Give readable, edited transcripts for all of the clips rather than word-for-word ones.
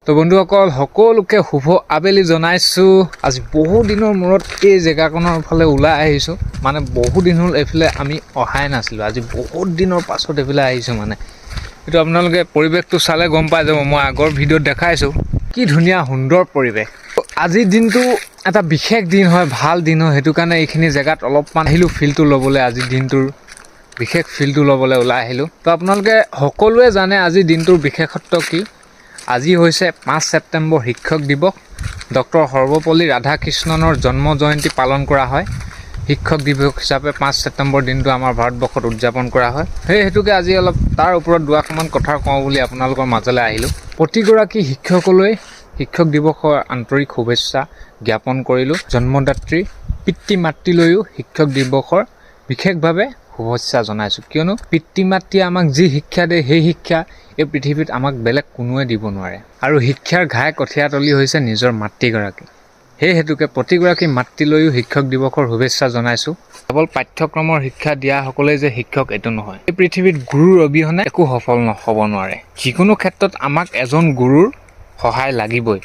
তো বন্ধুসকল সকলোকে শুভ আবেলি জনাইছোঁ। আজি বহু দিনৰ মূৰত এই জেগাখনৰ ফালে ওলাই আহিছোঁ। মানে বহু দিন হ'ল এইফালে আমি অহাই নাছিলোঁ। আজি বহুত দিনৰ পাছত এইফালে আহিছোঁ। মানে এইটো আপোনালোকে পৰিৱেশটো চালে গম পাই যাব। মই আগৰ ভিডিঅ'ত দেখাইছোঁ কি ধুনীয়া সুন্দৰ পৰিৱেশ। আজিৰ দিনটো এটা বিশেষ দিন হয়, ভাল দিন হয়। সেইটো কাৰণে এইখিনি জেগাত অলপমান আহিলোঁ ফিলটো ল'বলৈ। আজিৰ দিনটোৰ বিশেষ ফিলটো ল'বলৈ ওলাই আহিলোঁ। তো আপোনালোকে সকলোৱে জানে আজিৰ দিনটোৰ বিশেষত্ব কি। আজি হৈছে 5 ছেপ্টেম্বৰ শিক্ষক দিৱস। ডক্টৰ সৰ্বপল্লী ৰাধাকৃষ্ণনৰ জন্ম জয়ন্তী পালন কৰা হয়। শিক্ষক দিৱস হিচাপে 5 ছেপ্টেম্বৰ দিনটো আমাৰ ভাৰতবৰ্ষত উদযাপন কৰা হয়। সেই হেতুকে আজি অলপ তাৰ ওপৰত দুআষাৰমান কথা কওঁ বুলি আপোনালোকৰ মাজলৈ আহিলোঁ। প্ৰতিগৰাকী শিক্ষকলৈ শিক্ষক দিৱসৰ আন্তৰিক শুভেচ্ছা জ্ঞাপন কৰিলোঁ। জন্মদাত্ৰী পিতৃ মাতৃলৈও শিক্ষক দিৱসৰ বিশেষভাৱে শুভেচ্ছা জনাইছোঁ। কিয়নো পিতৃ মাতৃয়ে আমাক যি শিক্ষা দিয়ে সেই শিক্ষা এই পৃথিৱীত আমাক বেলেগ কোনোৱে দিব নোৱাৰে। আৰু শিক্ষাৰ ঘাই কঠীয়াতলী হৈছে নিজৰ মাতৃগৰাকী। সেই হেতুকে প্ৰতিগৰাকী মাতৃলৈও শিক্ষক দিৱসৰ শুভেচ্ছা জনাইছোঁ। কেৱল পাঠ্যক্ৰমৰ শিক্ষা দিয়াসকলেই যে শিক্ষক এইটো নহয়। এই পৃথিৱীত গুৰুৰ অবিহনে একো সফল হ'ব নোৱাৰে। যিকোনো ক্ষেত্ৰত আমাক এজন গুৰুৰ সহায় লাগিবই।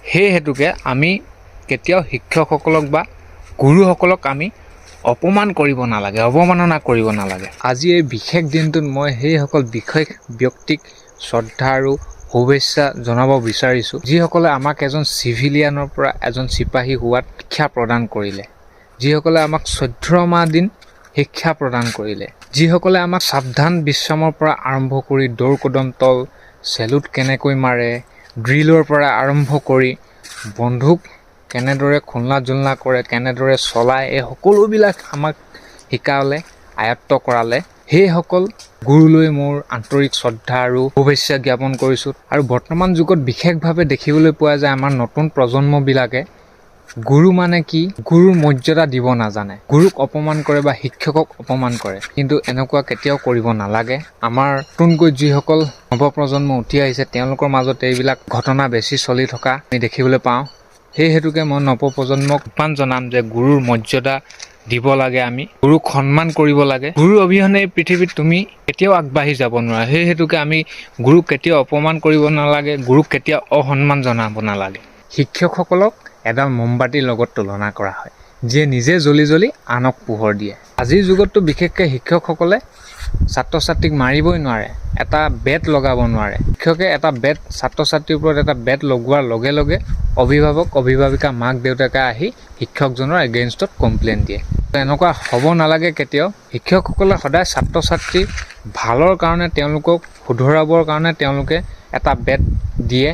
সেই হেতুকে আমি কেতিয়াও শিক্ষকসকলক বা গুৰুসকলক আমি অপমান কৰিব নালাগে, অৱমাননা কৰিব নালাগে। আজি এই বিশেষ দিনটোত মই সেইসকল বিশেষ ব্যক্তিক শ্ৰদ্ধা আৰু শুভেচ্ছা জনাব বিচাৰিছোঁ, যিসকলে আমাক এজন চিভিলিয়ানৰ পৰা এজন চিপাহী হোৱাত শিক্ষা প্ৰদান কৰিলে, যিসকলে আমাক 14 মাহ দিন শিক্ষা প্ৰদান কৰিলে, যিসকলে আমাক সাৱধান বিশ্ৰামৰ পৰা আৰম্ভ কৰি দৌৰ কদম তল, চেলুট কেনেকৈ মাৰে, ড্ৰিলৰ পৰা আৰম্ভ কৰি বন্ধুক কেনেদৰে খুলনা জুলনা কৰে, কেনেদৰে চলায়, এই সকলোবিলাক আমাক শিকালে, আয়ত্ব কৰালে। সেইসকল গুৰুলৈ মোৰ আন্তৰিক শ্ৰদ্ধা আৰু শুভেচ্ছা জ্ঞাপন কৰিছোঁ। আৰু বৰ্তমান যুগত বিশেষভাৱে দেখিবলৈ পোৱা যায় আমাৰ নতুন প্ৰজন্মবিলাকে গুৰু মানে কি, গুৰুৰ মৰ্যাদা দিব নাজানে, গুৰুক অপমান কৰে বা শিক্ষকক অপমান কৰে। কিন্তু এনেকুৱা কেতিয়াও কৰিব নালাগে। আমাৰ নতুনকৈ যিসকল নৱপ্ৰজন্ম উঠি আহিছে তেওঁলোকৰ মাজত এইবিলাক ঘটনা বেছি চলি থকা আমি দেখিবলৈ পাওঁ। সেই হেতুকে মই নৱপ্ৰজন্মক আহ্বান জনাম যে গুৰুৰ মৰ্যাদা দিব লাগে, আমি গুৰুক সন্মান কৰিব লাগে। গুৰুৰ অবিহনে এই পৃথিৱীত তুমি কেতিয়াও আগবাঢ়ি যাব নোৱাৰা। সেই হেতুকে আমি গুৰুক কেতিয়াও অপমান কৰিব নালাগে, গুৰুক কেতিয়াও অসন্মান জনাব নালাগে। শিক্ষকসকলক এডাল মমবাতিৰ লগত তুলনা কৰা হয়, যিয়ে নিজে জ্বলি জ্বলি আনক পোহৰ দিয়ে। আজিৰ যুগততো বিশেষকৈ শিক্ষকসকলে ছাত্ৰ ছাত্ৰীক মাৰিবই নোৱাৰে, এটা বেট লগাব নোৱাৰে। শিক্ষকে এটা বেট ছাত্ৰ ছাত্ৰীৰ ওপৰত এটা বেট লগোৱাৰ লগে লগে অভিভাৱক অভিভাৱিকা মাক দেউতাকে আহি শিক্ষকজনৰ এগেইনষ্টত কমপ্লেইন দিয়ে। এনেকুৱা হ'ব নালাগে কেতিয়াও। শিক্ষকসকলে সদায় ছাত্ৰ ছাত্ৰীৰ ভালৰ কাৰণে, তেওঁলোকক শুধৰাবৰ কাৰণে তেওঁলোকে এটা বেট দিয়ে।